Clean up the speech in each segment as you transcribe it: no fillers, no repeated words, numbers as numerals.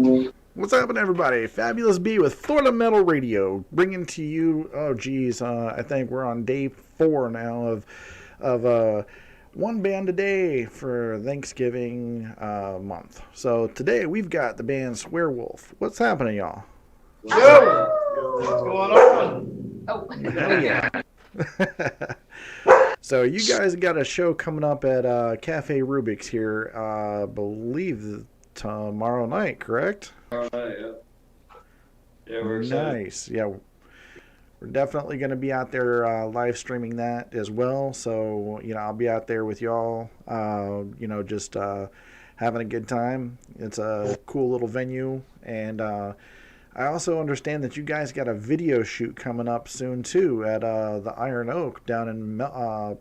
What's happening, everybody? Fabulous B with Florida Metal Radio, bringing to you. Oh, geez, I think we're on day 4 now of one band a day for Thanksgiving month. So today we've got the band Swearwolf. What's happening, y'all? Yo! What's going on? Oh. Oh yeah. So you guys got a show coming up at Cafe Rubik's here, I believe tomorrow night, correct? Yeah. Yeah, we're excited. Nice. Yeah, we're definitely going to be out there live streaming that as well. So, I'll be out there with y'all, just having a good time. It's a cool little venue. And I also understand that you guys got a video shoot coming up soon, too, at the Iron Oak down in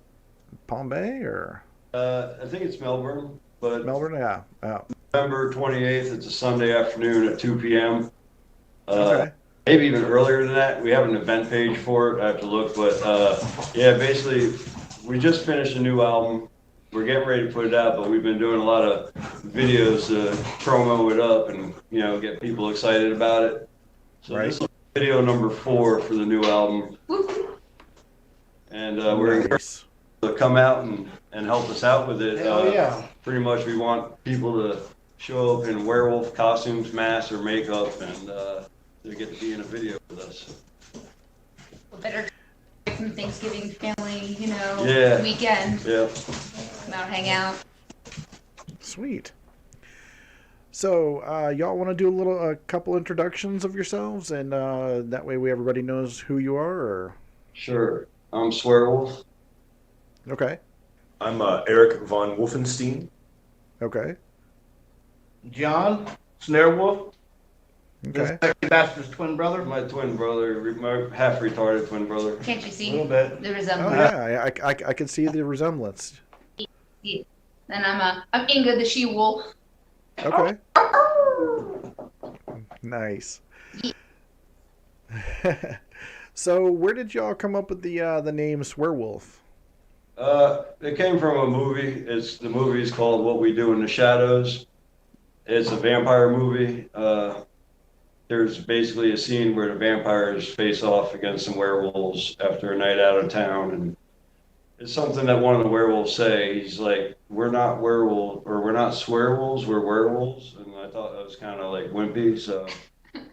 Palm Bay, or? I think it's Melbourne, but Melbourne, yeah. November 28th, it's a Sunday afternoon at 2 p.m. Okay. Maybe even earlier than that. We have an event page for it. I have to look, but yeah, basically, we just finished a new album. We're getting ready to put it out, but we've been doing a lot of videos to promo it up and get people excited about it. So Right. This is video number 4 for the new album, and we're encouraged to come out and help us out with it. Hell yeah. Pretty much, we want people to show up in werewolf costumes, masks, or makeup, and they get to be in a video with us. Well, better some Thanksgiving family, Yeah. weekend. Yeah. Come out, hang out. Sweet. So, y'all want to do a couple introductions of yourselves, and that way everybody knows who you are, or? Sure. I'm Swearwolf. Okay. I'm Eric von Wolfenstein. Okay. John Snarewolf, Okay. the Sexy Bastard's twin brother. My twin brother, my half retarded twin brother. Can't you A see little bit. the Oh resemblance? yeah, I can see the resemblance. Yeah. And I'm Inga the she wolf. Okay. Nice. So, where did y'all come up with the name Swearwolf? It came from a movie. The movie is called What We Do in the Shadows. It's a vampire movie. There's basically a scene where the vampires face off against some werewolves after a night out of town, and it's something that one of the werewolves say. He's like, "We're not werewolves, or we're not swearwolves. We're werewolves." And I thought that was kind of like wimpy, so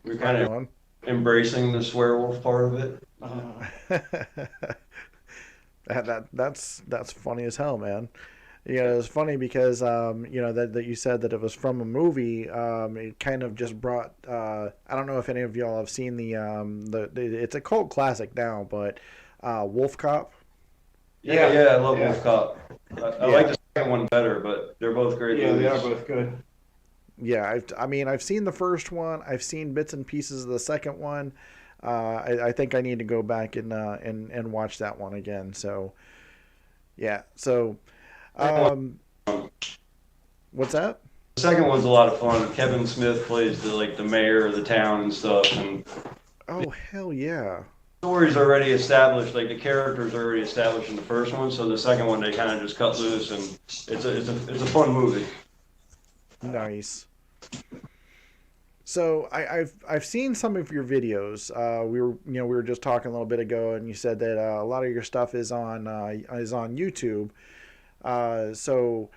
we're kind of On. embracing the swearwolf part of it. That's funny as hell, man. It's funny because that you said that it was from a movie. It kind of just brought. I don't know if any of y'all have seen the it's a cult classic now, but Wolf Cop. Yeah, I love Yeah. Wolf Cop. I Yeah. like the second one better, but they're both great Yeah, movies. they are both good. Yeah, I've seen the first one. I've seen bits and pieces of the second one. I think I need to go back and watch that one again. So, yeah. So, what's that? The second one's a lot of fun. Kevin Smith plays the mayor of the town and stuff, and Oh hell yeah! the story's already established. Like the characters are already established in the first one, so the second one they kind of just cut loose, and it's a fun movie. Nice. So I've seen some of your videos. We were just talking a little bit ago, and you said that a lot of your stuff is on YouTube. So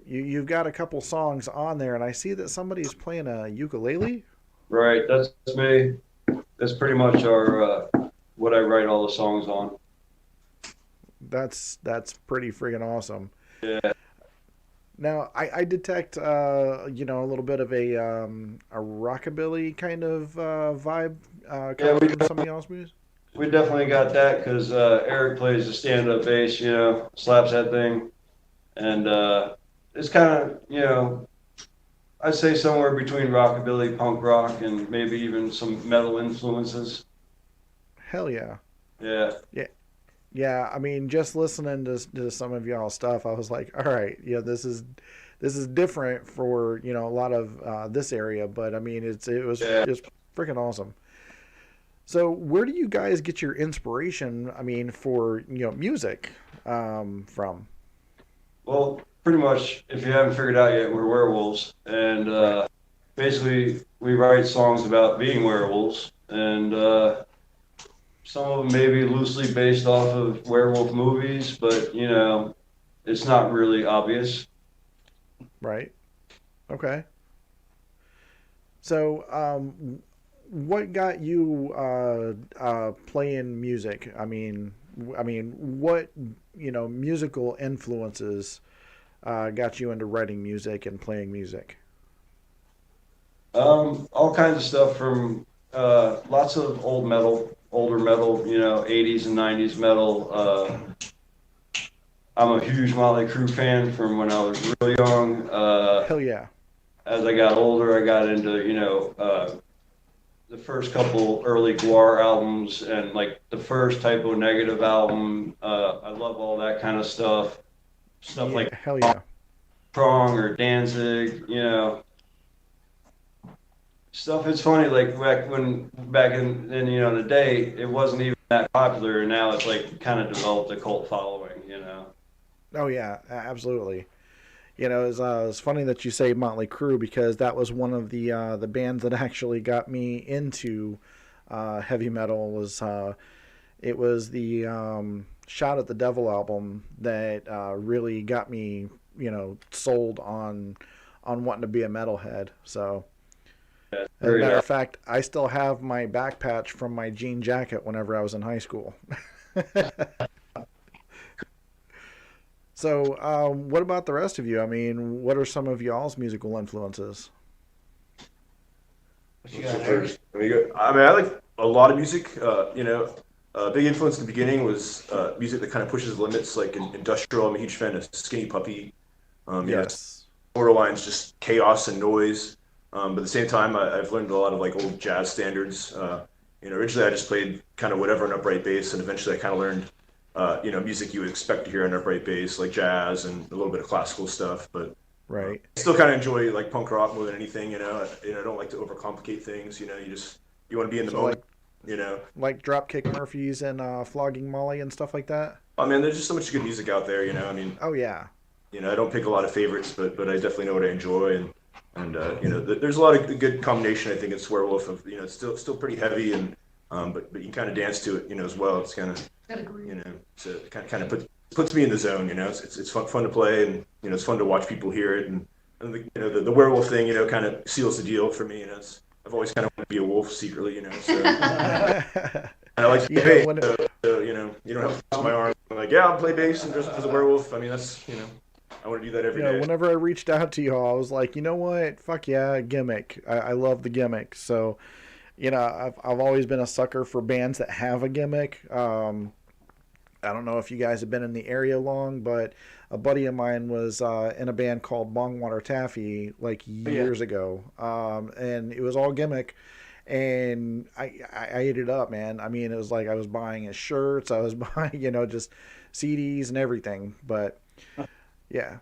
you've got a couple songs on there, and I see that somebody's playing a ukulele. Right, that's me. That's pretty much our what I write all the songs on. That's pretty friggin' awesome. Yeah. Now I detect a little bit of a rockabilly kind of vibe coming we from some of y'all's music. We definitely got that because Eric plays the stand-up bass, slaps that thing, and it's kind of, I'd say somewhere between rockabilly, punk rock, and maybe even some metal influences. Hell yeah. Yeah. Yeah, I mean, just listening to some of y'all's stuff, I was like, all right, this is different for a lot of this area, but I mean, it was just freaking awesome. So, where do you guys get your inspiration? I mean, for music from? Well, pretty much, if you haven't figured out yet, we're werewolves, and basically we write songs about being werewolves, and some of them may be loosely based off of werewolf movies, but it's not really obvious. Right. Okay. So, what got you playing music? What musical influences got you into writing music and playing music? All kinds of stuff from lots of older metal, 80s and 90s metal. I'm a huge Motley Crue fan from when I was real young. Hell yeah. As I got older, I got into, the first couple early Guar albums and like the first Typo Negative album. I love all that kind of stuff. Stuff Yeah. like Hell yeah. Prong or Danzig, stuff. It's funny, like back in the day, it wasn't even that popular, and now it's like kind of developed a cult following. Oh yeah. Absolutely. It's funny that you say Motley Crue because that was one of the bands that actually got me into heavy metal. It was the Shot at the Devil album that really got me, sold on wanting to be a metalhead. So, Yeah, as a very matter nice. of fact, I still have my back patch from my jean jacket whenever I was in high school. So, what about the rest of you? What are some of y'all's musical influences? What you So got, Eric? first, I like a lot of music. A big influence in the beginning was music that kind of pushes the limits, like industrial. I'm a huge fan of Skinny Puppy. Yes. Borderline's just chaos and noise. But at the same time, I've learned a lot of like old jazz standards. Originally I just played kind of whatever on upright bass, and eventually I kind of learned, music you would expect to hear on upright bass, like jazz and a little bit of classical stuff. But Right. I still kind of enjoy like punk rock more than anything. I don't like to overcomplicate things. You want to be in the So moment. You know, like Dropkick Murphys and Flogging Molly and stuff like that. I mean, there's just so much good music out there. Oh yeah. I don't pick a lot of favorites, but I definitely know what I enjoy, and there's a lot of good combination. I think in Swearwolf of it's still pretty heavy, and but you can kind of dance to it, as well. It's kind of Gotta agree. so it kind of puts me in the zone. It's fun to play, and it's fun to watch people hear it, and the werewolf thing, kind of seals the deal for me. I've always kind of wanted to be a wolf secretly, so. And I like to play bass, when so you don't have to twist my arm. I'm like, yeah, I'll play bass and dress up as a werewolf. I mean, that's I want to do that every day. whenever I reached out to y'all, I was like, you know what? Fuck yeah, gimmick. I love the gimmick. So, I've always been a sucker for bands that have a gimmick. I don't know if you guys have been in the area long, but a buddy of mine was in a band called Bongwater Taffy like years ago, and it was all gimmick. And I ate it up, man. It was like I was buying his shirts, I was buying, just CDs and everything. But yeah.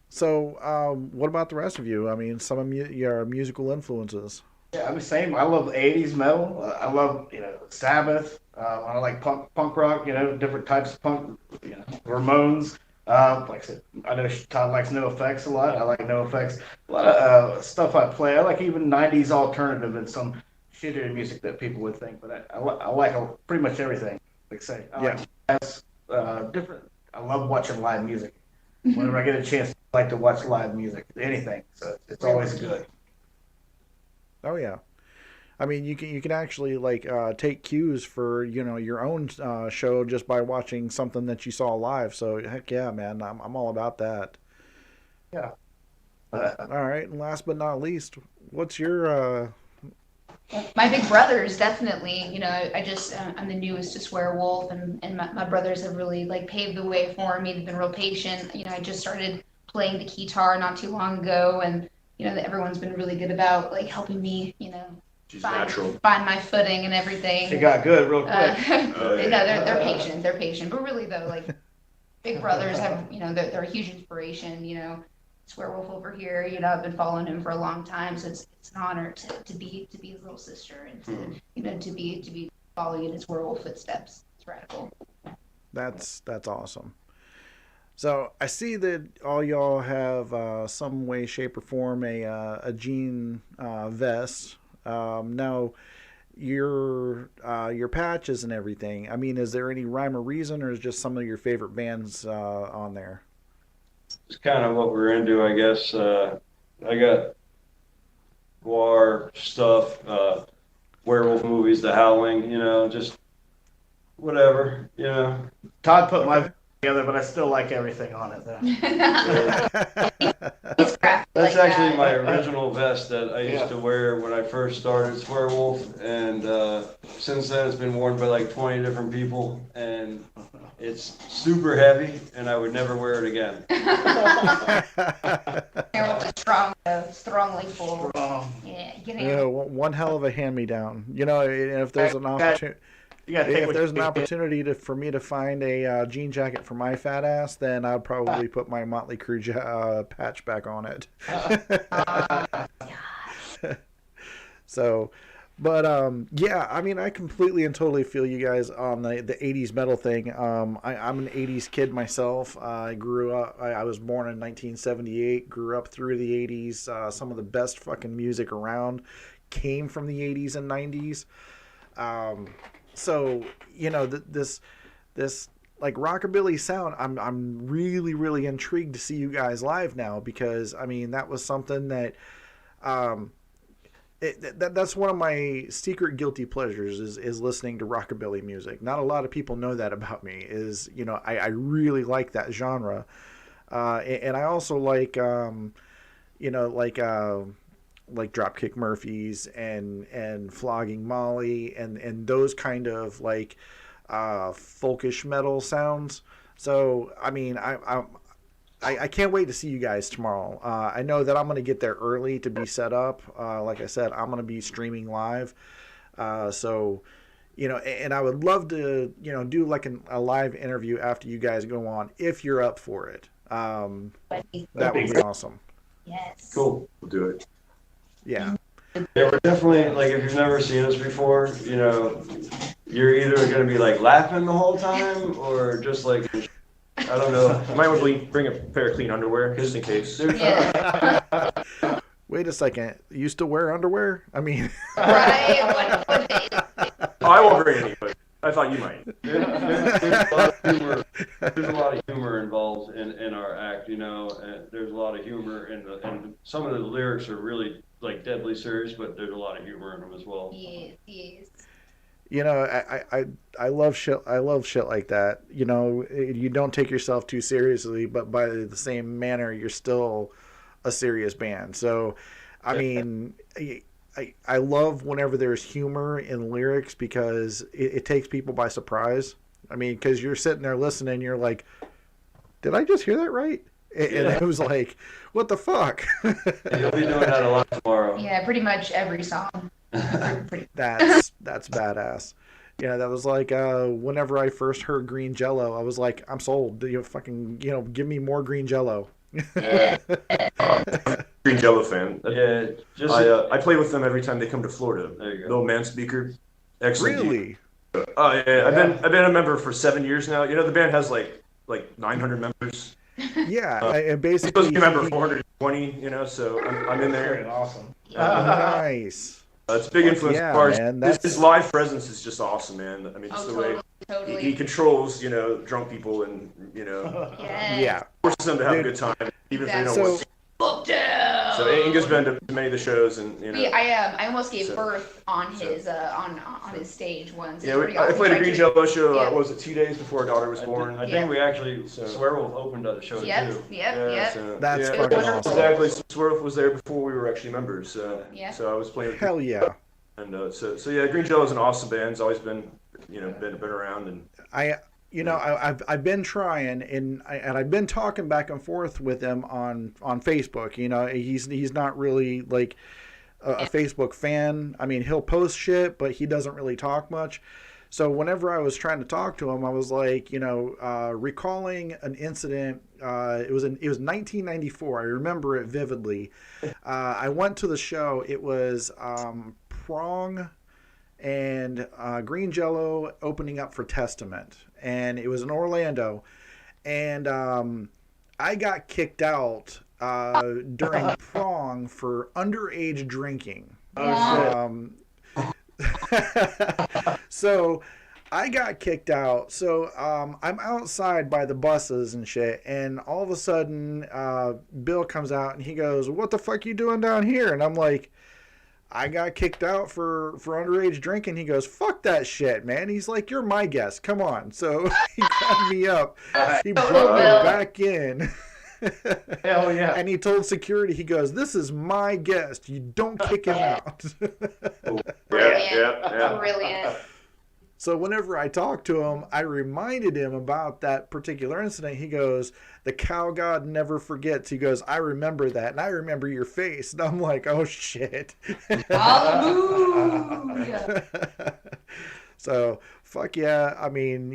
So, what about the rest of you? Some of your musical influences. Yeah, I'm the same. I love '80s metal. I love Sabbath. I like punk rock. Different types of punk. Ramones. Like I said, I know Todd likes No Effects a lot. I like No Effects. A lot of stuff I play. I like even '90s alternative and some shittier music that people would think. But I like pretty much everything. Like I say, I Yeah. like jazz, different. I love watching live music. Whenever I get a chance, I like to watch live music. Anything. So it's always good. Oh yeah. You can actually like take cues for your own show just by watching something that you saw live. So heck yeah, man, I'm all about that. Yeah. All right, and last but not least, what's your My big brothers, definitely. I'm the newest to Swearwolf, and my brothers have really like paved the way for me. They've been real patient. I just started playing the guitar not too long ago, and everyone's been really good about like helping me, She's find natural. find my footing and everything. She got good real quick. Oh, yeah. No, they're patient. They're patient, but really though, like big brothers have, they're a huge inspiration. Swearwolf over here, I've been following him for a long time, so it's an honor to be his little sister and to be following in his werewolf footsteps. It's radical. that's awesome. So I see that all y'all have some way, shape, or form a jean vest. Now your patches and everything. I mean, is there any rhyme or reason, or is just some of your favorite bands on there? It's kind of what we're into, I guess. I got war stuff, werewolf movies, The Howling, just whatever, Todd put my Okay. together, but I still like everything on it though. He's crafty That's like actually that. my original vest that I used Yeah. to wear when I first started Swearwolf, and since then it's been worn by like 20 different people, and it's super heavy, and I would never wear it again. They're strongly full. Yeah, getting Yeah, one hell of a hand-me-down. You know, if there's an opportunity, You gotta take if what there's an you opportunity for me to find a jean jacket for my fat ass, then I'd probably put my Motley Crue patch back on it. So, but yeah, I mean, I completely and totally feel you guys on the '80s metal thing. I'm an '80s kid myself. I grew up. I was born in 1978. Grew up through the '80s. Some of the best fucking music around came from the '80s and '90s. Um, so you know this like rockabilly sound. I'm really intrigued to see you guys live now, because I mean that was something that. Um, that's one of my secret guilty pleasures is listening to rockabilly music. Not a lot of people know that about me. Is I really like that genre, and I also like you know like Dropkick Murphys and Flogging Molly and those kind of like folkish metal sounds. So I mean I can't wait to see you guys tomorrow. I know that I'm going to get there early to be set up. Like I said, I'm going to be streaming live. So, and I would love to, do like a live interview after you guys go on, if you're up for it. That would be awesome. Yes. Cool. We'll do it. Yeah. Yeah, we're definitely, like, if you've never seen us before, you're either going to be like laughing the whole time or just like, I don't know. You might want to bring a pair of clean underwear just in case. Yeah. Wait a second. You still wear underwear? I mean. Right. What day? Oh, I won't bring any, but I thought you might. There's a lot of humor involved in our act, and there's a lot of humor and some of the lyrics are really like deadly serious, but there's a lot of humor in them as well. Yes. I love shit. I love shit like that. You don't take yourself too seriously, but by the same manner, you're still a serious band. So, I mean, I love whenever there's humor in lyrics, because it takes people by surprise. I mean, because you're sitting there listening, you're like, did I just hear that right? And it was like, what the fuck? And you'll be doing that a lot tomorrow. Yeah, pretty much every song. That's badass. Yeah, that was like whenever I first heard Green Jello, I was like, I'm sold. Fucking give me more Green Jello. Yeah. Green Jello fan. Yeah, just I play with them every time they come to Florida. There you go. Little man speaker. Excellent. Really? Oh yeah, I've been a member for 7 years now. The band has like 900 members. Yeah, and I'm basically supposed to be a member 420. So I'm in there. Awesome. nice. It's a big influence yeah, of ours. man, His live presence is just awesome, man. I mean, just the way Totally. he controls, drunk people and, Yes. Yeah. forces them to have a good time, even if they don't want to. Booked out. So Inga's been to many of the shows, and I almost gave So- birth on his on his stage once. Yeah, It's pretty I awesome. played a Green Jello show. Yeah. What was it, 2 days before our daughter was born? I think we actually So- Swearwolf opened up the show Yep. too. Yep. So, That's yeah, fucking wonderful. awesome. Exactly. So Swearwolf was there before we were actually members. So, Yeah. so I was playing. Hell yeah. And so yeah, Green Jello is an awesome band. It's always been, been around, and I've been trying, and I've been talking back and forth with him on Facebook. He's not really like a Facebook fan. I mean, he'll post shit, but he doesn't really talk much. So whenever I was trying to talk to him, I was like, recalling an incident. It was 1994. I remember it vividly. I went to the show. It was Prong and Green Jello opening up for Testament, and it was in Orlando. and I got kicked out during prong for underage drinking. Oh So I got kicked out. So I'm outside by the buses and shit, and all of a sudden Bill comes out and he goes, "What the fuck you doing down here?" And I'm like, I got kicked out for underage drinking. He goes, "Fuck that shit, man." He's like, "You're my guest. Come on." So he grabbed me up. He brought me back in. Hell yeah. And he told security, he goes, "This is my guest. You don't kick him out." Yeah. Brilliant. So whenever I talked to him, I reminded him about that particular incident. He goes, "The cow god never forgets." He goes, "I remember that, and I remember your face." And I'm like, "Oh shit." Hallelujah. So fuck yeah. I mean,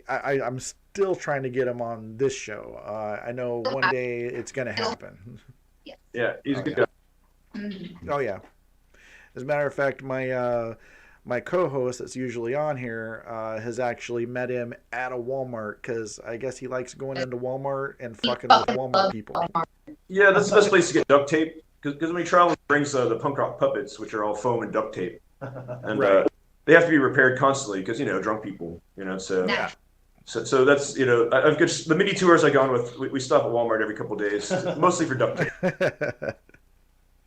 I'm still trying to get him on this show. I know one day it's gonna happen. Yeah, he's Oh, good. yeah. Mhm. Oh yeah. As a matter of fact, my co-host that's usually on here has actually met him at a Walmart because I guess he likes going into Walmart and fucking with Walmart people. Yeah, that's the best place to get duct tape because when he travels, he brings the punk rock puppets, which are all foam and duct tape, and Right. they have to be repaired constantly because drunk people, so. Nah. So that's I've got the mini tours I go on with. We stop at Walmart every couple of days, mostly for duct tape.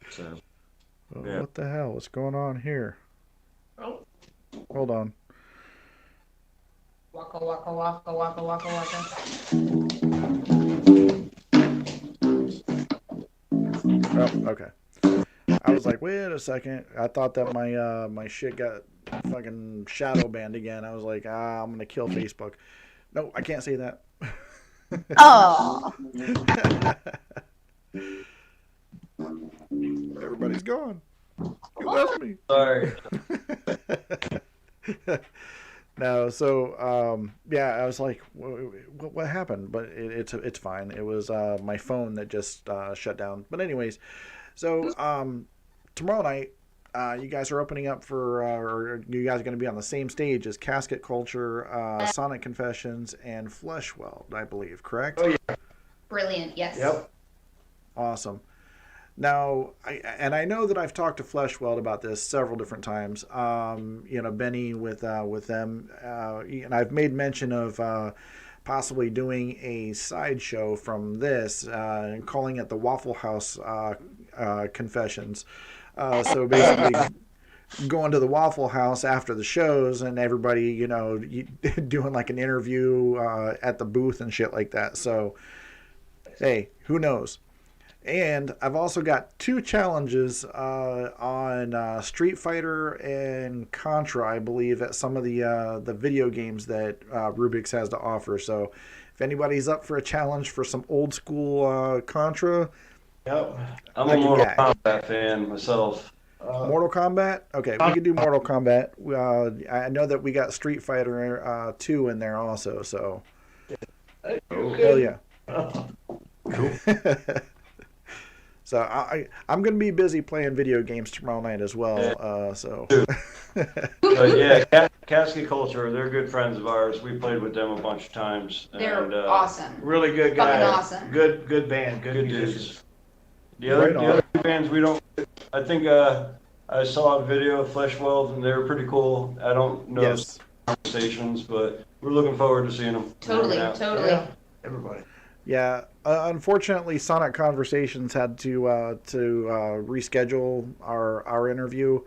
So yeah. What the hell? What's going on here? Oh. Hold on. Waka waka waka waka waka waka. Oh, okay. I was like, wait a second. I thought that my shit got fucking shadow banned again. I was like, I'm gonna kill Facebook. No, I can't say that. Oh. Everybody's gone. You left me. Sorry. No, so yeah, I was like, what happened? But it's fine. It was my phone that just shut down. But anyways, so tomorrow night, you guys are opening up for, or you guys are going to be on the same stage as Casket Culture, Sonic Confessions, and Fleshweld, I believe, correct? Oh, yeah. Brilliant. Yes. Yep. Awesome. Now, I know that I've talked to Fleshweld about this several different times. Benny with them, and I've made mention of possibly doing a sideshow from this, and calling it the Waffle House Confessions. So basically, going to the Waffle House after the shows, and everybody, doing like an interview at the booth and shit like that. So, hey, who knows? And I've also got 2 challenges on Street Fighter and Contra, I believe, at some of the video games that Rubik's has to offer. So if anybody's up for a challenge for some old school Contra, Yep. I'm a Mortal Kombat fan myself. Mortal Kombat? Okay, we can do Mortal Kombat. I know that we got Street Fighter 2 in there also, so hell yeah. Cool. So I'm going to be busy playing video games tomorrow night as well. So. But yeah, Casket Culture, they're good friends of ours. We played with them a bunch of times. They're and, awesome. Really good guy. Fucking awesome. Good band. Good Good musicians. dudes. The other Right on. bands we don't. I think I saw a video of Fleshweld and they were pretty cool. I don't know Yes. conversations, but we're looking forward to seeing them. Totally. Yeah. Everybody. Yeah. Unfortunately, Sonic Conversations had to reschedule our interview.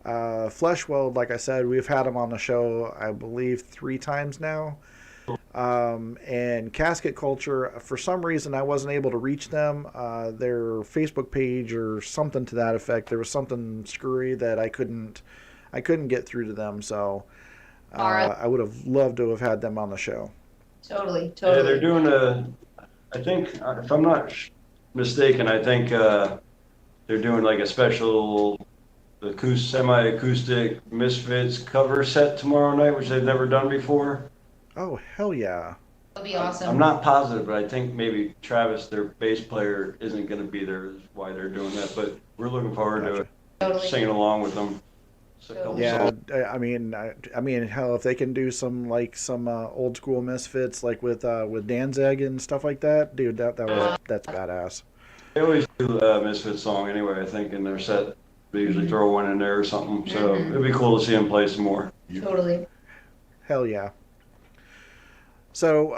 Fleshweld, like I said, we've had him on the show, I believe, 3 times now. And Casket Culture, for some reason, I wasn't able to reach them. Their Facebook page or something to that effect. There was something screwy that I couldn't get through to them. So I would have loved to have had them on the show. Totally. Yeah, they're doing I think, if I'm not mistaken, I think they're doing like a special semi-acoustic Misfits cover set tomorrow night, which they've never done before. Oh, hell yeah. That'll be awesome. I'm not positive, but I think maybe Travis, their bass player, isn't going to be there. Is why they're doing that. But we're looking forward to it, Totally. singing along with them. It's a couple Yeah, songs. I mean, hell, if they can do some old school Misfits like with Danzig and stuff like that, dude, that's badass. They always do a Misfit song anyway, I think, in their set. They usually Mhm. throw one in there or something. So Mhm. it'd be cool to see them play some more. Totally. Hell yeah. So,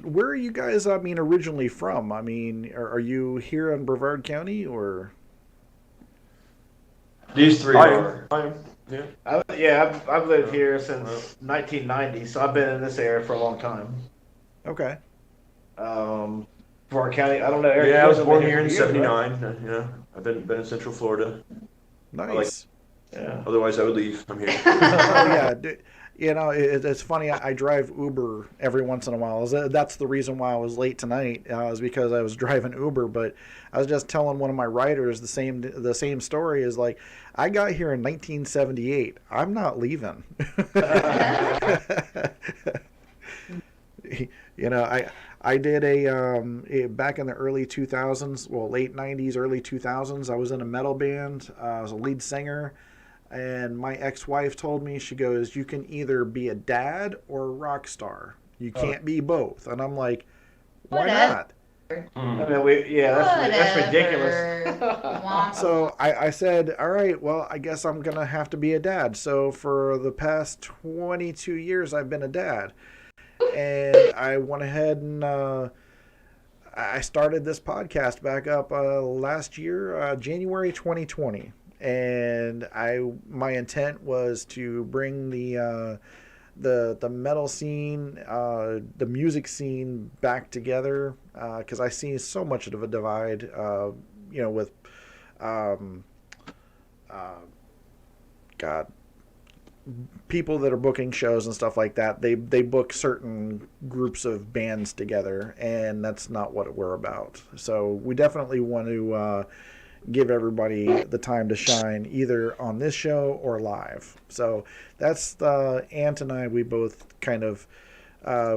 where are you guys? I mean, originally from? I mean, are you here in Brevard County or? These three I are. am. I am. Yeah. I've lived here since 1990, so I've been in this area for a long time. Okay. Brevard County, I don't know, Eric. Yeah, you I was guys have born been here in for years, right? '79. I've been in Central Florida. I like. Nice. Yeah. Otherwise, I would leave. I'm here. Oh yeah. You know, it's funny. I drive Uber every once in a while. That's the reason why I was late tonight. Is because I was driving Uber. But I was just telling one of my riders the same story. Is like, I got here in 1978. I'm not leaving. You know, I did back in the early 2000s, well, late 90s, early 2000s. I was in a metal band. I was a lead singer. And my ex-wife told me, she goes, you can either be a dad or a rock star. You can't be both. And I'm like, why Whatever. not? Hmm. I mean, that's ridiculous. Womp So I said, all right, well, I guess I'm going to have to be a dad. So for the past 22 years, I've been a dad. And I went ahead and I started this podcast back up last year, January 2020. And my intent was to bring the metal scene, the music scene back together, because I see so much of a divide, with um, God, people that are booking shows and stuff like that. They book certain groups of bands together, and that's not what we're about. So we definitely want to give everybody the time to shine, either on this show or live. So that's Ant and I. We both kind of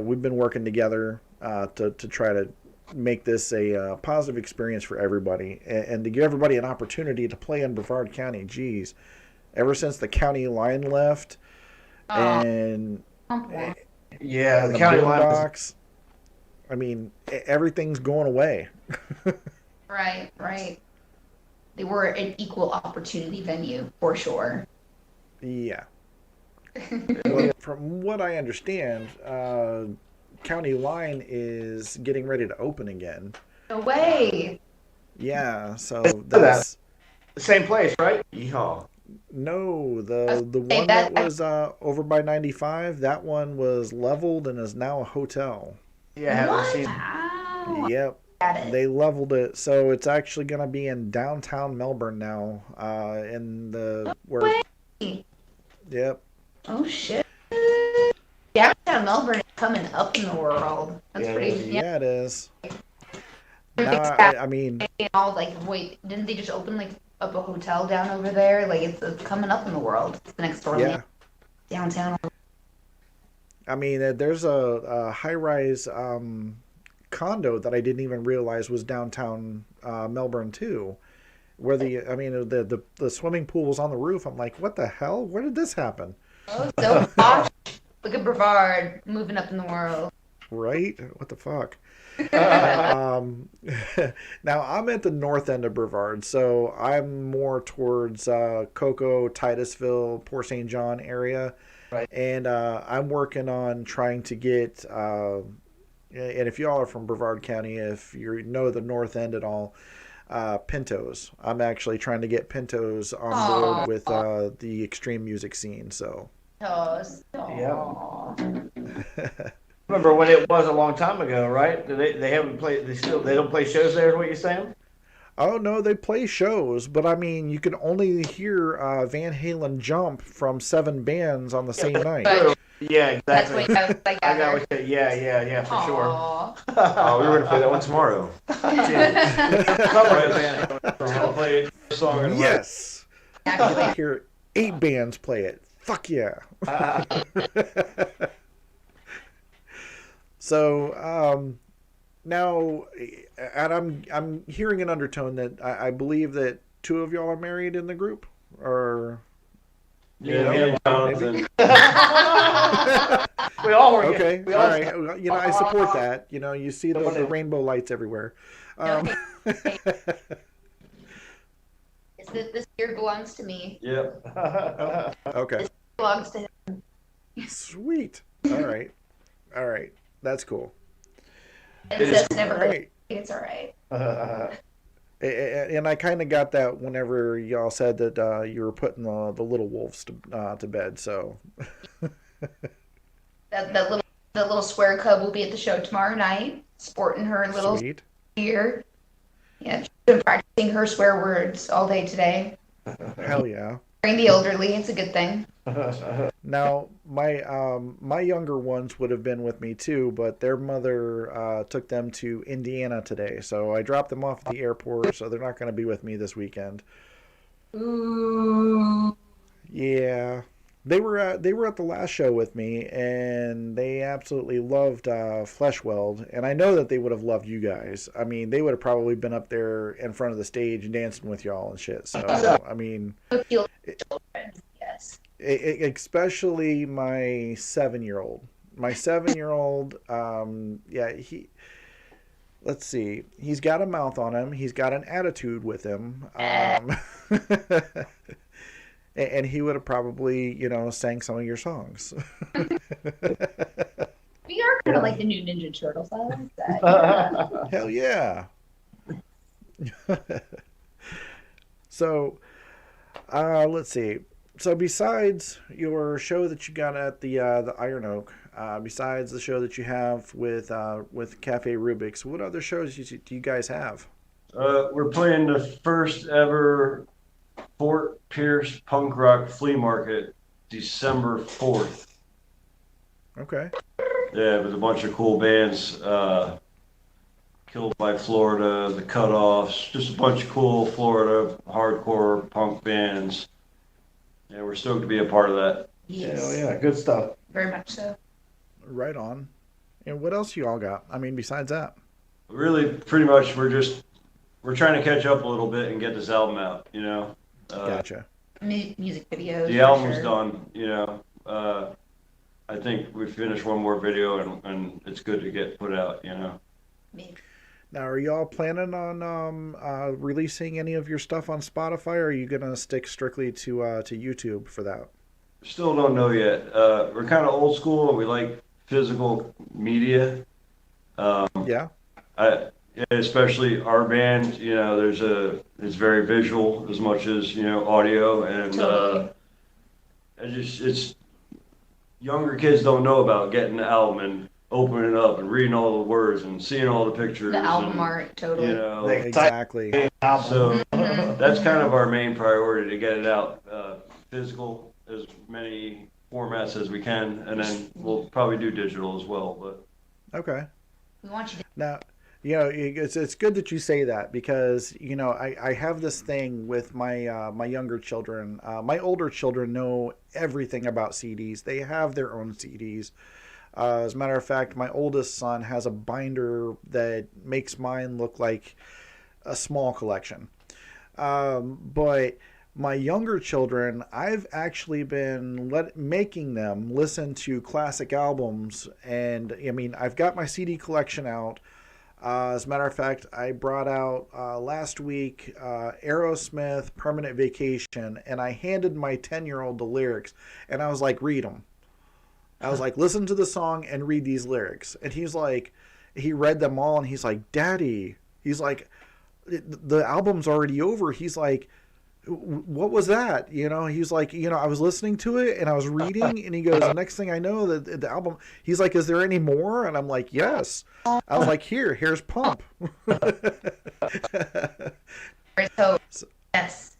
we've been working together to try to make this a positive experience for everybody, and to give everybody an opportunity to play in Brevard County. Geez, ever since the county line left and womp. Yeah, and the the county line is, boondocks, I mean, everything's going away. Right, right. They were an equal opportunity venue for sure. Yeah. Well, from what I understand, County Line is getting ready to open again. No way. Yeah, so that. that's The same place, right? Yeehaw. no the Say one that was over by 95. That one was leveled and is now a hotel. Yeah, I haven't seen. Wow. Yep, Got it. they leveled it, so it's actually gonna be in downtown Melbourne now. In the where? Way. Yep. Oh shit. Downtown Melbourne is coming up in the world. That's Yeah, pretty. Yeah. Yeah, it is. It's Now, I mean, all like, wait, didn't they just open like up a hotel down over there? Like it's coming up in the world. It's the next door yeah. downtown. I mean, there's a high-rise condo that I didn't even realize was downtown Melbourne too, where the swimming pool was on the roof. I'm like, what the hell? Where did this happen? Oh, so posh. Look at Brevard moving up in the world. Right? What the fuck? um, now I'm at the north end of Brevard, so I'm more towards Cocoa, Titusville, Port St. John area. Right. And I'm working on trying to get, and if y'all are from Brevard County, if you know the north end at all, Pintos. I'm actually trying to get Pintos on board with the extreme music scene. So. Oh, Remember when it was a long time ago, right? They haven't played. They don't play shows there. Is what you're saying? Oh no, they play shows, but I mean, you can only hear Van Halen jump from 7 bands on the same night. But Yeah, that's exactly. what I I got gather. what you. Yeah, for sure. Aw. Oh, we were gonna play that one tomorrow. I'll play a song in a Yes, you Actually, can hear 8 bands play it. Fuck yeah. So now, and I'm hearing an undertone that I believe that 2 of y'all are married in the group, or Yeah, me and Jonathan. We all were. Okay, We all all. right. Well, I support that. You see the rainbow lights everywhere. Um, This year belongs to me. Yep. okay, This belongs to him. sweet. All right. That's cool. It's never All good. right. It's all right. And I kind of got that whenever y'all said that you were putting the little wolves to bed. So That little square cub will be at the show tomorrow night, sporting her little sweet. gear. Yeah, she's been practicing her swear words all day today. Hell yeah. Bring the elderly, it's a good thing. Now my younger ones would have been with me too, but their mother took them to Indiana today, so I dropped them off at the airport, so they're not going to be with me this weekend. Ooh. Yeah, they were at the last show with me, and they absolutely loved Fleshweld, and I know that they would have loved you guys. I mean, they would have probably been up there in front of the stage dancing with y'all and shit. So I mean, Yes. especially my 7-year-old. My 7-year-old, yeah, let's see, he's got a mouth on him. He's got an attitude with him. And he would have probably, sang some of your songs. We are kind of like the new Ninja Turtles. I like that. Yeah. Hell yeah. So, let's see. So besides your show that you got at the Iron Oak, besides the show that you have with Cafe Rubik's, what other shows do you guys have? We're playing the first ever Fort Pierce Punk Rock Flea Market, December 4th. Okay. Yeah, with a bunch of cool bands. Killed by Florida, The Cutoffs, just a bunch of cool Florida hardcore punk bands. Yeah, we're stoked to be a part of that. Yes. Hell yeah, good stuff. Very much so. Right on. And what else you all got? I mean, besides that. Really, pretty much, we're trying to catch up a little bit and get this album out. Gotcha. Music videos. The for album's sure. done. I think we finished one more video and it's good to get put out. Me. Now, are y'all planning on releasing any of your stuff on Spotify, or are you gonna stick strictly to YouTube for that? Still don't know yet. We're kind of old school and we like physical media. Yeah. Especially our band, it's very visual as much as, audio, and Totally. it's younger kids don't know about getting the album and opening it up and reading all the words and seeing all the pictures. The album and, art, totally. Exactly. So Mhm. that's kind of our main priority, to get it out physical, as many formats as we can, and then we'll probably do digital as well. But Okay. We want you to. Now, it's good that you say that, because I have this thing with my younger children. My older children know everything about CDs. They have their own CDs. As a matter of fact, my oldest son has a binder that makes mine look like a small collection. But my younger children, I've actually been making them listen to classic albums, and I mean, I've got my CD collection out. As a matter of fact, I brought out last week Aerosmith Permanent Vacation, and I handed my 10-year-old the lyrics, and I was like, read them. I was like, listen to the song and read these lyrics. And he read them all, and he's like, Daddy, he's like, the album's already over. He's like, what was that? He's like, I was listening to it and I was reading, and he goes, the next thing I know, the album, he's like, is there any more? And I'm like, yes. I was like, here's Pump. So, yes.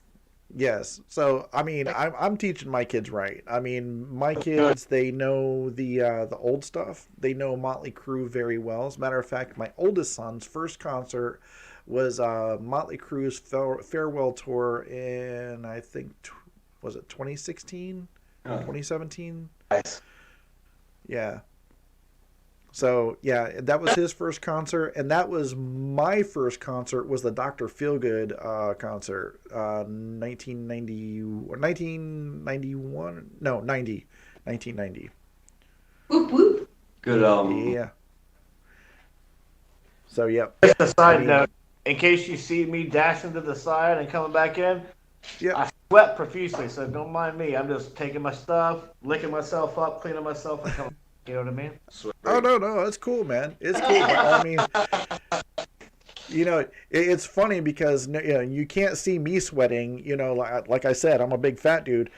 Yes. So, I mean, I'm teaching my kids right. I mean, my kids, they know the old stuff. They know Motley Crue very well. As a matter of fact, my oldest son's first concert was Motley Crue's farewell tour in, I think, was it 2016? 2017? Nice. Yeah. So yeah, that was his first concert, and that was my first concert. Was the Doctor Feelgood concert, 1990 or 1991? No, 90, 1990. Whoop whoop. Good Yeah. So yep. Just a I side mean, note, in case you see me dashing to the side and coming back in, yep. I sweat profusely, so don't mind me. I'm just taking my stuff, licking myself up, cleaning myself, and coming. You know what I mean? Sweat Oh break. no, it's cool, man. It's cool. I mean, it's funny because you can't see me sweating. Like I said, I'm a big fat dude.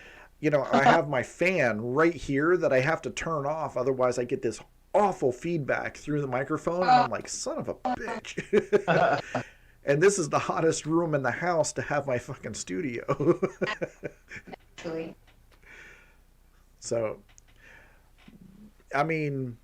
I have my fan right here that I have to turn off, otherwise I get this awful feedback through the microphone, and I'm like, son of a bitch. And this is the hottest room in the house to have my fucking studio. Actually. So, I mean,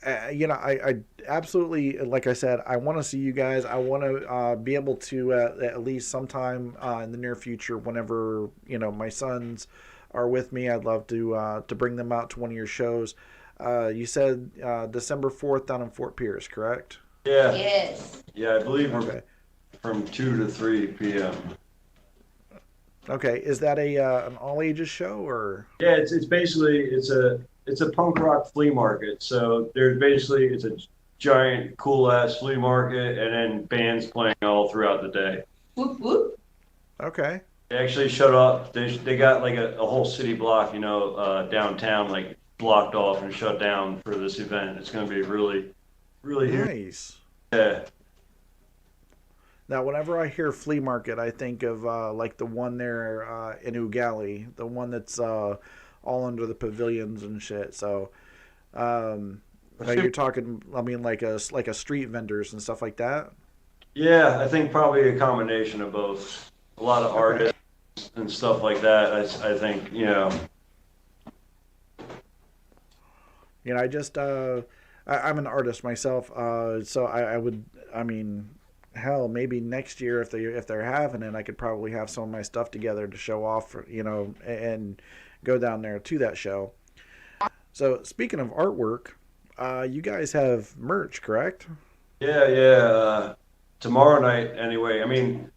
I absolutely, like I said, I want to see you guys. I want to be able to at least sometime in the near future, whenever my sons are with me, I'd love to bring them out to one of your shows. You said December 4th down in Fort Pierce, correct? Yeah, Yes. yeah, I believe we're Okay. from 2 to 3 p.m. Okay. Is that an all ages show or? Yeah, it's basically it's a punk rock flea market. So there's basically it's a giant cool ass flea market, and then bands playing all throughout the day. Whoop whoop. Okay. They actually shut up. They got like a whole city block, downtown, like blocked off and shut down for this event. It's going to be really, really huge. Nice. Yeah. Now, whenever I hear flea market, I think of like the one there in Ugali, the one that's all under the pavilions and shit. So, you're talking, I mean, like a street vendors and stuff like that. Yeah, I think probably a combination of both. A lot of artists and stuff like that. I think, I just I'm an artist myself, so I would, I mean, hell, maybe next year if they're having it, I could probably have some of my stuff together to show off, and go down there to that show. So speaking of artwork, you guys have merch, correct? yeah. Tomorrow night, anyway. I mean,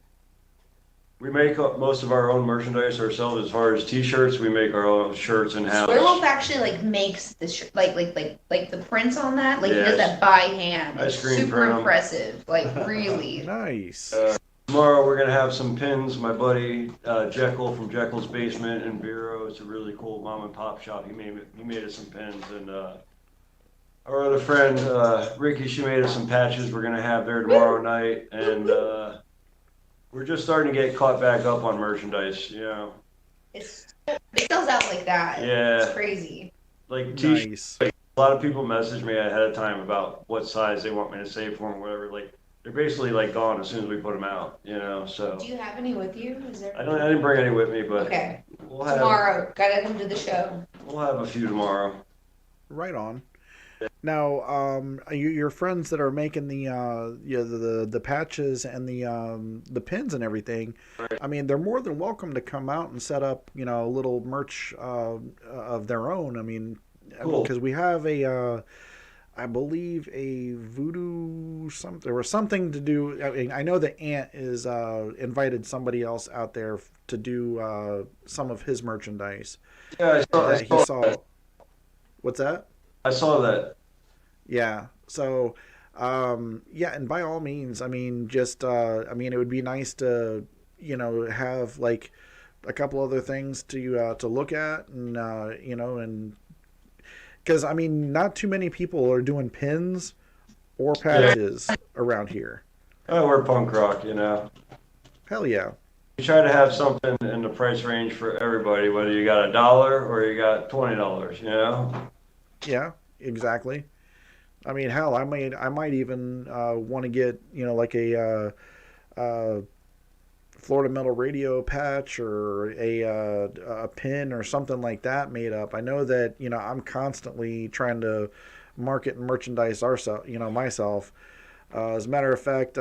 we make most of our own merchandise ourselves. As far as T-shirts, we make our own shirts in house. Swearwolf actually makes the like the prints on that. Like he Yes. does that by hand. I It's screen super print 'em. impressive. Like really. Nice. Tomorrow we're gonna have some pins. My buddy Jekyll from Jekyll's Basement in Vero. It's a really cool mom and pop shop. He made us some pins, and our other friend Ricky, she made us some patches. We're gonna have there tomorrow night, and we're just starting to get caught back up on merchandise. It sells out like that. Yeah. It's crazy. Like T-shirts. Nice. A lot of people message me ahead of time about what size they want me to save for them, whatever. Like they're basically like gone as soon as we put them out. So Do you have any with you? Is there? I didn't bring any with me, but Okay. we'll have Gotta come to the show. we'll have a few tomorrow. Right on. Now, your friends that are making the patches and the pins and everything, I mean, they're more than welcome to come out and set up, a little merch of their own. I mean, Cool. because we have I believe a voodoo something or something to do. I mean, I know that Ant is invited somebody else out there to do some of his merchandise Yeah, that he saw. What's that? I saw that. Yeah. So, yeah, and by all means, I mean, just, I mean, it would be nice to, have like a couple other things to look at, and and because I mean, not too many people are doing pins or patches around here. Oh, we're punk rock. Hell yeah. We try to have something in the price range for everybody, whether you got $1 or you got $20. Yeah, exactly. I mean, hell, I might even want to get like a Florida Metal Radio patch or a pin or something like that made up. I know that I'm constantly trying to market and merchandise myself. As a matter of fact,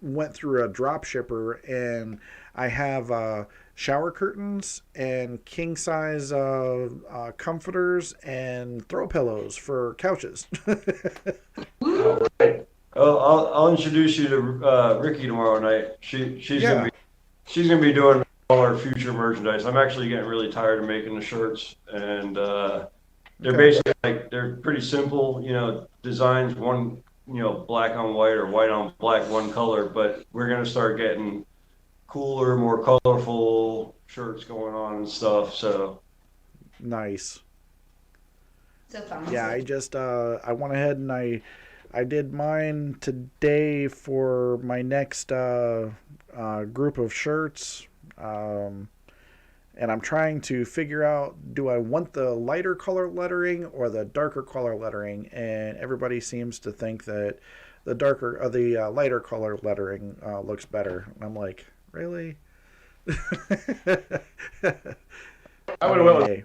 went through a drop shipper, and I have shower curtains and king size comforters and throw pillows for couches. Oh, I'll introduce you to Ricky tomorrow night. Yeah. She's gonna be doing all our future merchandise. I'm actually getting really tired of making the shirts, and they're Okay. basically like they're pretty simple, designs. One, black on white or white on black, one color. But we're gonna start getting cooler, more colorful shirts going on and stuff. So Nice. So fun. Yeah, I went ahead and I did mine today for my next group of shirts. And I'm trying to figure out, do I want the lighter color lettering or the darker color lettering? And everybody seems to think that the lighter color lettering looks better. And I'm like, really? I would have went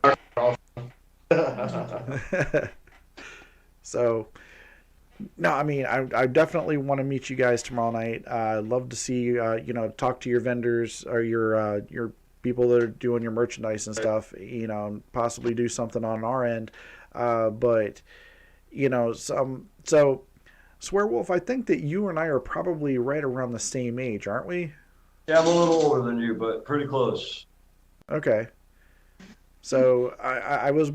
with So, no, I mean, I definitely want to meet you guys tomorrow night. I'd love to see, talk to your vendors or your people that are doing your merchandise and stuff, possibly do something on our end. But, so Swearwolf, I think that you and I are probably right around the same age, aren't we? yeah, I'm a little older than you, but pretty close. Okay. So I was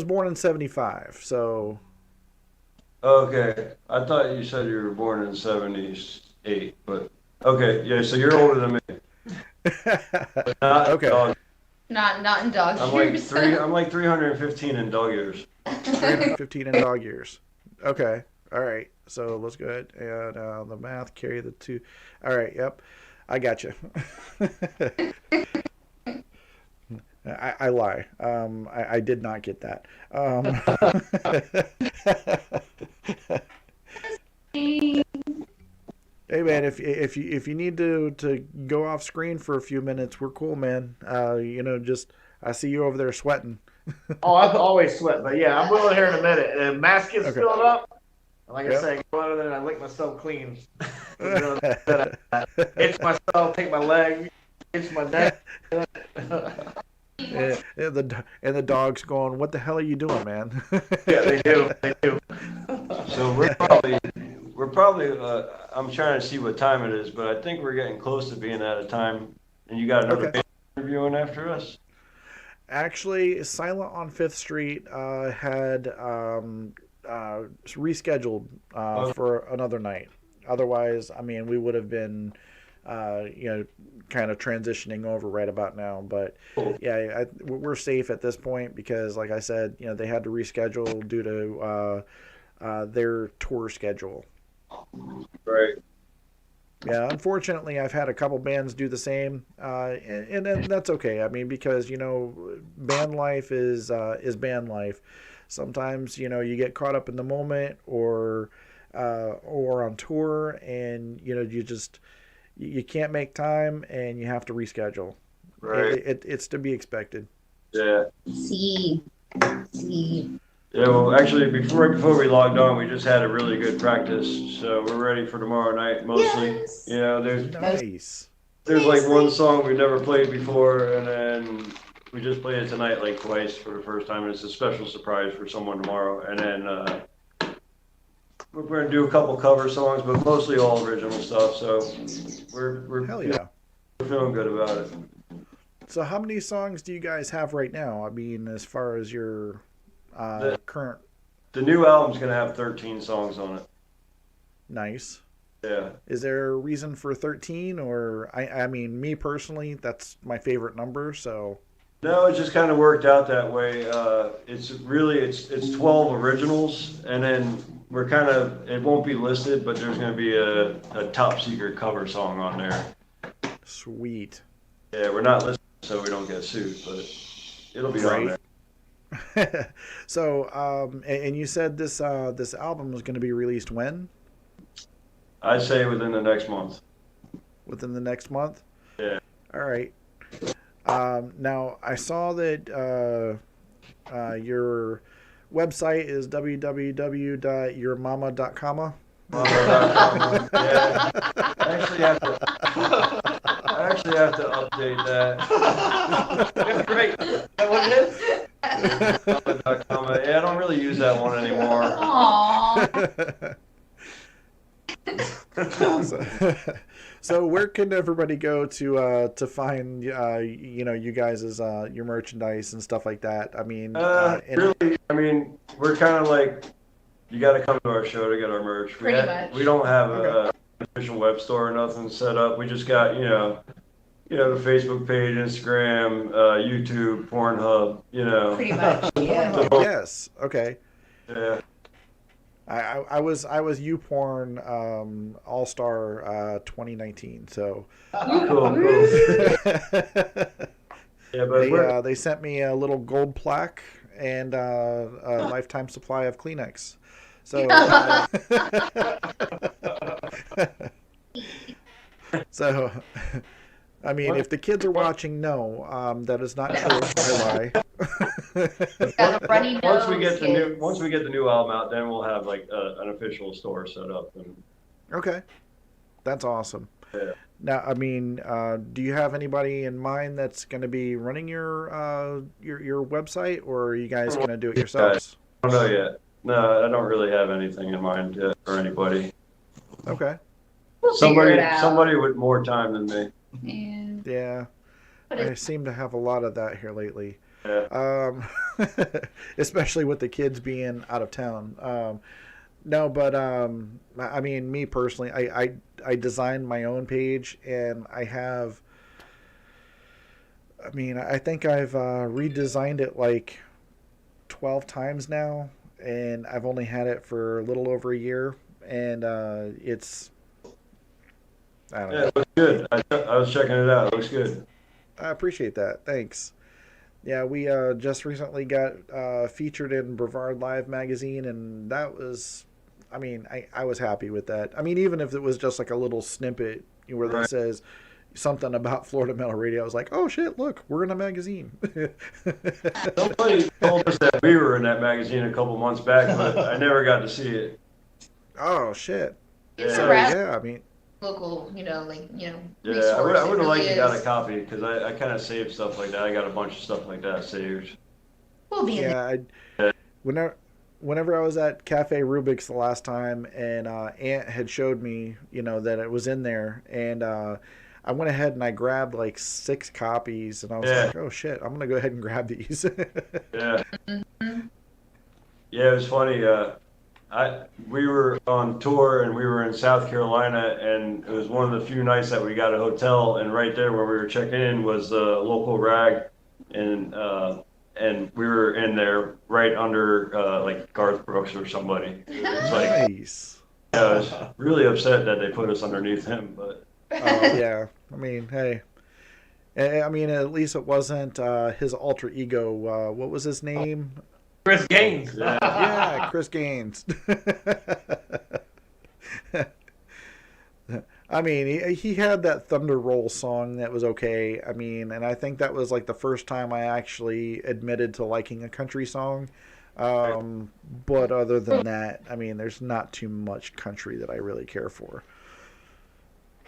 born in '75. So Okay, I thought you said you were born in '78, but okay, yeah. So you're older than me. Not okay, dog. Not in dog I'm like years. I'm like 315 in dog years. 315 in dog years. Okay, all right. So let's go ahead and the math carry the two. All right, yep, I got you. I lie. I did not get that. Hey man, if you need to go off screen for a few minutes, we're cool, man. Just I see you over there sweating. Oh, I always sweat, but yeah, I'm willing here in a minute. And mask gets Okay. filled up. Like I Yep. say, go out there and I lick myself clean. Itch myself, take my leg, itch my neck. and the dog's going, "What the hell are you doing, man?" Yeah, they do. They do. So we're probably. I'm trying to see what time it is, but I think we're getting close to being out of time. And you got another Okay. band interviewing after us. Actually, Silent on Fifth Street had rescheduled for another night. Otherwise, I mean, we would have been, kind of transitioning over right about now. But Cool. yeah, we're safe at this point because, like I said, they had to reschedule due to their tour schedule. Right. Yeah, unfortunately, I've had a couple bands do the same, and that's okay. I mean, because band life is band life. Sometimes you get caught up in the moment, or on tour, and you can't make time, and you have to reschedule. Right. It's to be expected. Yeah. See. Yeah, well, actually, before we logged on, we just had a really good practice, so we're ready for tomorrow night. Mostly, Yes. Nice. there's like one song we've never played before, and then we just played it tonight like twice for the first time. And it's a special surprise for someone tomorrow, and then we're going to do a couple cover songs, but mostly all original stuff. So we're Hell yeah. we're feeling good about it. So how many songs do you guys have right now? I mean, as far as your current. The new album's going to have 13 songs on it. Nice. Yeah. Is there a reason for 13? Or I mean, me personally, that's my favorite number. So No, it just kind of worked out that way. It's 12 originals, and then it won't be listed, but there's going to be a top secret cover song on there. sweet. Yeah, we're not listed so we don't get sued, but it'll be on there. So, and you said this album was going to be released when? I'd say within the next month. Within the next month? Yeah. All right. Now, I saw that your website is www.yourmama.com. Yeah. I actually have to update that. Great. Is that what it is? Yeah, I don't really use that one anymore. Aww. So where can everybody go to find you guys' your merchandise and stuff like that? I mean, Really, I mean, we're kind of like, you got to come to our show to get our merch. Pretty much. We don't have an official web store or nothing set up. We just got, the Facebook page, Instagram, YouTube, Pornhub, Pretty much. Yeah. yes, okay. Yeah. I was YouPorn All Star 2019. So Cool. Yeah, but they sent me a little gold plaque and a lifetime supply of Kleenex. So so I mean, if the kids are watching, no, that is not true. I lie. Got a runny once we nose, get kids. the new album out, then we'll have like an official store set up. And Okay, that's awesome. yeah. Now, I mean, do you have anybody in mind that's going to be running your website, or are you guys going to do it yourselves? I don't know yet. No, I don't really have anything in mind yet for anybody. Okay. We'll figure it out. Somebody with more time than me. Yeah, But I seem to have a lot of that here lately. Yeah. Especially with the kids being out of town. No, but I mean, me personally, I designed my own page, and I think I've redesigned it like 12 times now, and I've only had it for a little over a year, and it's, I don't know. Yeah, it looks good. I was checking it out. It looks good. I appreciate that. Thanks. Yeah, we just recently got featured in Brevard Live magazine, and that was, I mean, I was happy with that. I mean, even if it was just like a little snippet where Right. it says something about Florida Metal Radio, I was like, oh shit, look, we're in a magazine. Somebody told us that we were in that magazine a couple months back, but I never got to see it. Oh shit. It's So a wrap. yeah, I mean, Local, Yeah, resource. I would It have really liked to got a is. copy because I kind of saved stuff like that. I got a bunch of stuff like that saved. We'll be in there. yeah, whenever I was at Cafe Rubik's the last time, and Aunt had showed me, that it was in there, and I went ahead and I grabbed like 6 copies, and I was Yeah. like, oh shit, I'm gonna go ahead and grab these. Yeah. Mhm. Yeah, it was funny. We were on tour and we were in South Carolina, and it was one of the few nights that we got a hotel, and right there where we were checking in was the local rag, and we were in there right under like Garth Brooks or somebody. It's like, Nice. yeah, I was really upset that they put us underneath him, but Yeah, I mean, hey, I mean, at least it wasn't his alter ego. What was his name? Chris Gaines. yeah. Yeah, Chris Gaines. I mean, he had that Thunder Roll song that was okay. I mean, and I think that was like the first time I actually admitted to liking a country song. But other than that, I mean, there's not too much country that I really care for.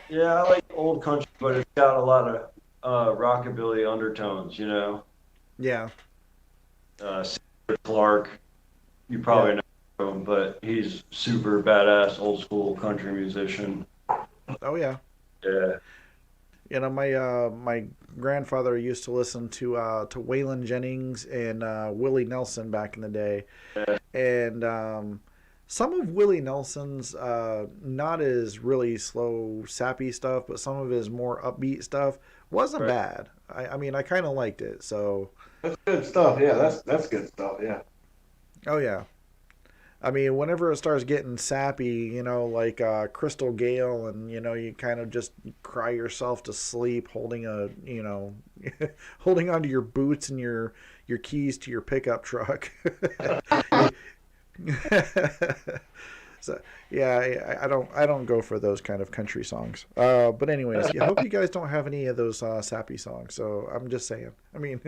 Yeah, I like old country, but it's got a lot of rockabilly undertones, Yeah. Sandra Clark, you probably know him, but he's super badass old school country musician. Oh yeah. Yeah. My grandfather used to listen to Waylon Jennings and Willie Nelson back in the day, Yeah. and some of Willie Nelson's not as really slow, sappy stuff, but some of his more upbeat stuff wasn't Right. bad. I mean, I kind of liked it. So, That's good stuff. Yeah, that's good stuff. Yeah. oh yeah. I mean, whenever it starts getting sappy, like Crystal Gale, and you kind of just cry yourself to sleep, holding holding onto your boots and your keys to your pickup truck. So yeah, I don't go for those kind of country songs. But anyways, I hope you guys don't have any of those sappy songs. So I'm just saying. I mean,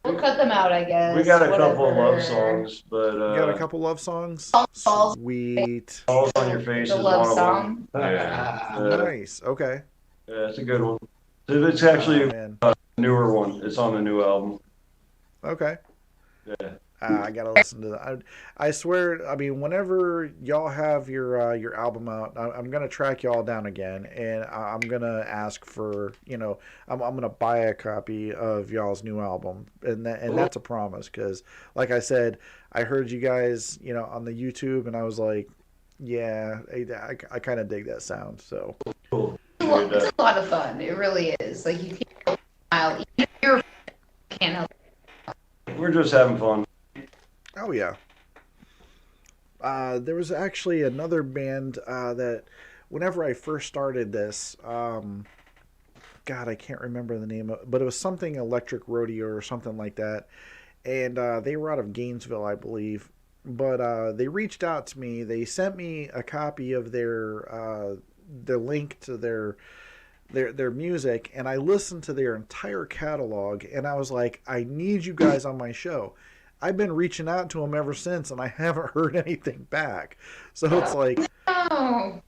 We'll cut them out, I guess. We got a couple of love whatever. songs, but You got a couple love songs? Falls. Sweet. Falls on Your Face The is love one of them. song. Yeah. Nice. Okay. Yeah, it's a good one. It's actually Oh, man. a newer one. It's on the new album. Okay. Yeah. I gotta listen to that. I swear. I mean, whenever y'all have your album out, I'm gonna track y'all down again, and I'm gonna ask for I'm gonna buy a copy of y'all's new album, and that's a promise. Because, like I said, I heard you guys on the YouTube, and I was like, yeah, I kind of dig that sound. So Cool. It's a lot of fun. It really is. Like, you can't smile. Even if you're can't help. We're just having fun. oh yeah. There was actually another band that, whenever I first started this, God, I can't remember the name of it, but it was something Electric Rodeo or something like that. And they were out of Gainesville, I believe. But they reached out to me. They sent me a copy of their link to their music, and I listened to their entire catalog, and I was like, I need you guys on my show. I've been reaching out to them ever since, and I haven't heard anything back. So it's like, Oh,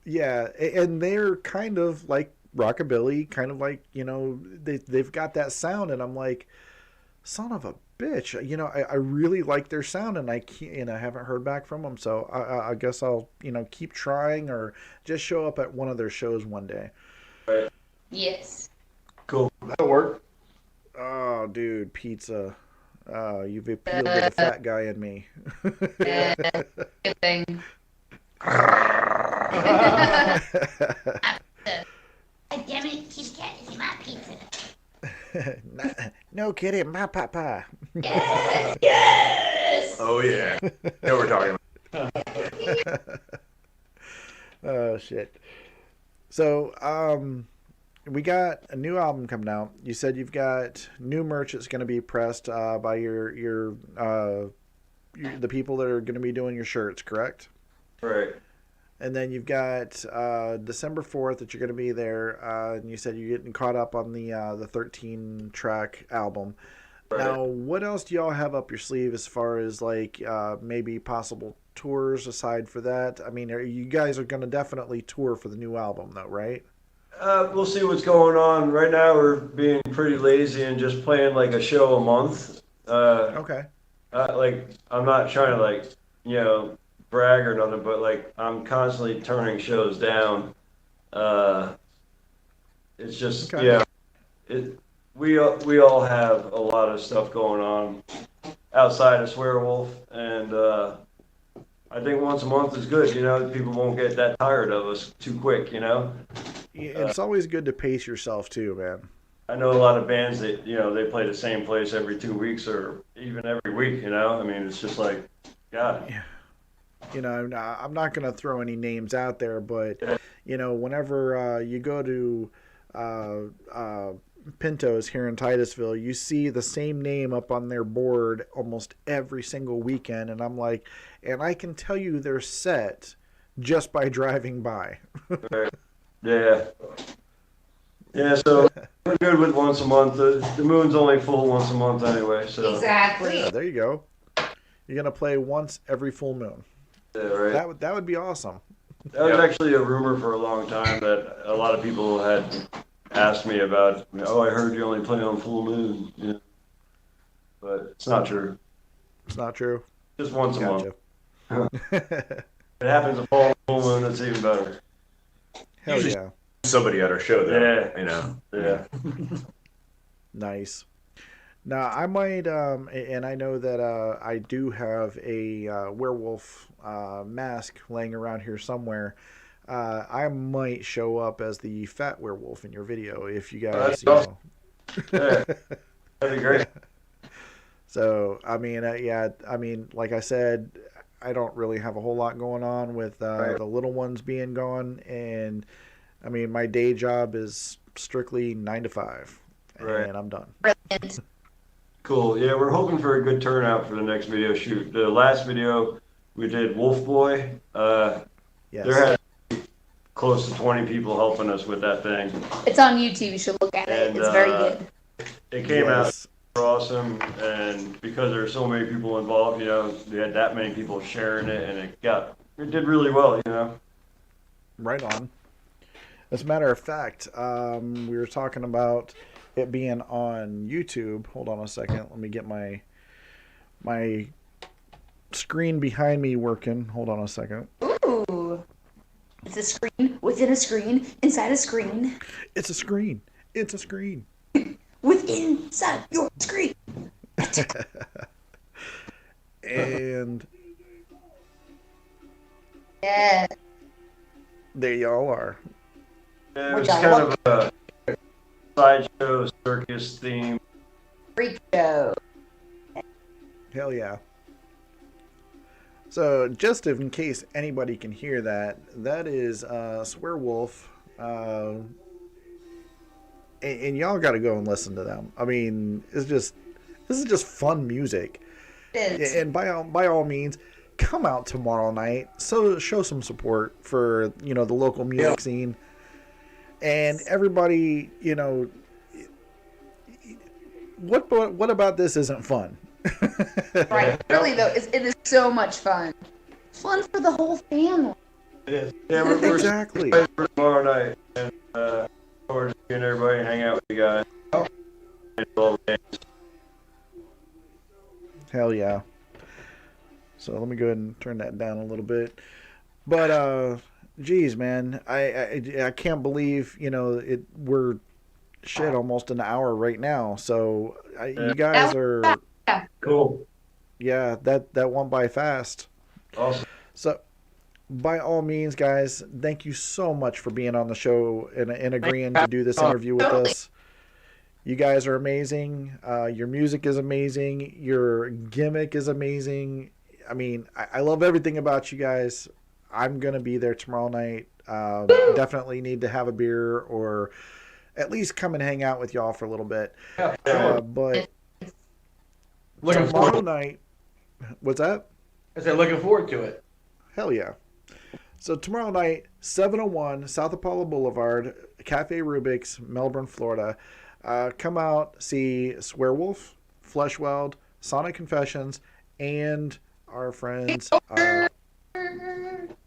yeah, and they're kind of like rockabilly, kind of like they've got that sound, and I'm like, son of a bitch, I really like their sound, and I can't, I haven't heard back from them. So I guess I'll keep trying, or just show up at one of their shows one day. yes. Cool. That'll work. Oh, dude, pizza. You've appealed to the fat guy in me. Yeah, good thing. Damn it, Kitty Cat is my pizza. No kidding, my papa. Yes, yes. Oh yeah. You know what we're talking about. Oh shit. So, we got a new album coming out. You said you've got new merch that's going to be pressed by your the people that are going to be doing your shirts, correct? Right. And then you've got December 4th that you're going to be there, and you said you're getting caught up on the 13 track album. Right. Now, what else do y'all have up your sleeve as far as like maybe possible tours aside for that? I mean, you guys are going to definitely tour for the new album, though, right? We'll see what's going on. Right now, we're being pretty lazy and just playing like a show a month. Okay. Like, I'm not trying to brag or nothing, but like I'm constantly turning shows down. It's just Okay. we all have a lot of stuff going on outside of Swearwolf, and I think once a month is good. People won't get that tired of us too quick. It's always good to pace yourself too, man. I know a lot of bands that they play the same place every 2 weeks or even every week. I mean, it's just like, God. I'm not going to throw any names out there, but whenever you go to Pintos here in Titusville, you see the same name up on their board almost every single weekend, and I'm like, and I can tell you they're set just by driving by. Right. Yeah. Yeah, so we're good with once a month. The moon's only full once a month anyway, so. Exactly. Yeah, there you go. You're going to play once every full moon. Yeah, right. That would be awesome. That was actually a rumor for a long time that a lot of people had asked me about. Oh, I heard you only play on full moon. Yeah. But it's not true. It's not true? Just once a month. Gotcha. If it happens to fall on full moon, that's even better. Hell Usually yeah. Somebody at our show, though. Yeah. Yeah. Nice. Now, I might, and I know that I do have a werewolf mask laying around here somewhere. I might show up as the fat werewolf in your video if you guys, That's awesome. Yeah. That'd be great. So, I mean, like I said, I don't really have a whole lot going on with Right. the little ones being gone, and I mean, my day job is strictly 9 to 5, and Right. I'm done. Brilliant. Cool. Yeah, we're hoping for a good turnout for the next video shoot. The last video we did Wolf Boy. Yes. There had close to 20 people helping us with that thing. It's on YouTube. You should look at it. And, It's very good. It came out Yes. awesome, and because there's so many people involved, we had that many people sharing it, and it did really well, Right on. As a matter of fact, we were talking about it being on YouTube. Hold on a second. Let me get my screen behind me working. Hold on a second. Ooh. It's a screen within a screen inside a screen It's a screen. It's a screen. within inside your screen. And Yeah. there y'all are. It was Which I kind of a sideshow circus theme. Freak show. Hell yeah. So, just in case anybody can hear that, that is Swearwolf. And y'all got to go and listen to them. I mean, this is just fun music. It is. And by all means, come out tomorrow night. So show some support for the local music scene. And everybody, what about this isn't fun? Right. Really though, it is so much fun. Fun for the whole family. It is. Yeah, we're Exactly. excited for tomorrow night, and look forward to seeing everybody hang out with you guys. Hell yeah. So let me go ahead and turn that down a little bit. But geez, man, I can't believe we're shit almost an hour right now. So you guys are Cool. yeah, that went by fast. Awesome. So by all means, guys, thank you so much for being on the show and agreeing to do this interview with us. You guys are amazing. Your music is amazing. Your gimmick is amazing. I mean, I love everything about you guys. I'm going to be there tomorrow night. Definitely need to have a beer or at least come and hang out with y'all for a little bit. But Looking tomorrow forward. night, what's that? I said looking forward to it. Hell yeah. So tomorrow night, 701 South Apollo Boulevard, Cafe Rubik's, Melbourne, Florida. Come out, see Swearwolf, Fleshweld, Sonic Confessions, and our friends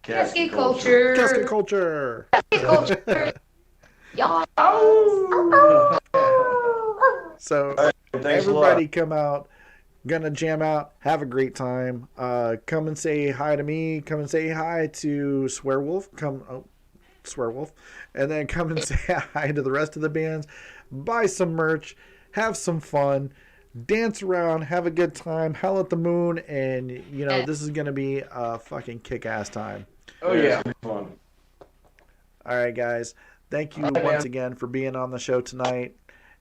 Casket culture. Casket Culture. Casket culture. Y'all. So Thanks everybody come out. Gonna jam out, have a great time. Come and say hi to me. Come and say hi to Swearwolf. Swearwolf, and then come and say hi to the rest of the bands. Buy some merch, have some fun, dance around, have a good time, howl at the moon, and this is gonna be a fucking kick-ass time. Oh yeah. It's gonna be fun. All right, guys. Thank you once again for being on the show tonight.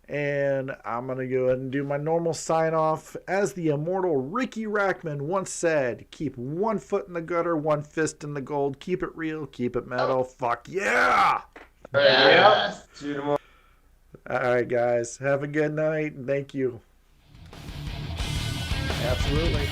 And I'm going to go ahead and do my normal sign off. As the immortal Ricky Rackman once said, keep one foot in the gutter, one fist in the gold. Keep it real, keep it metal. Fuck yeah! All right, Yeah. See you tomorrow. All right, guys. Have a good night. And thank you. Absolutely.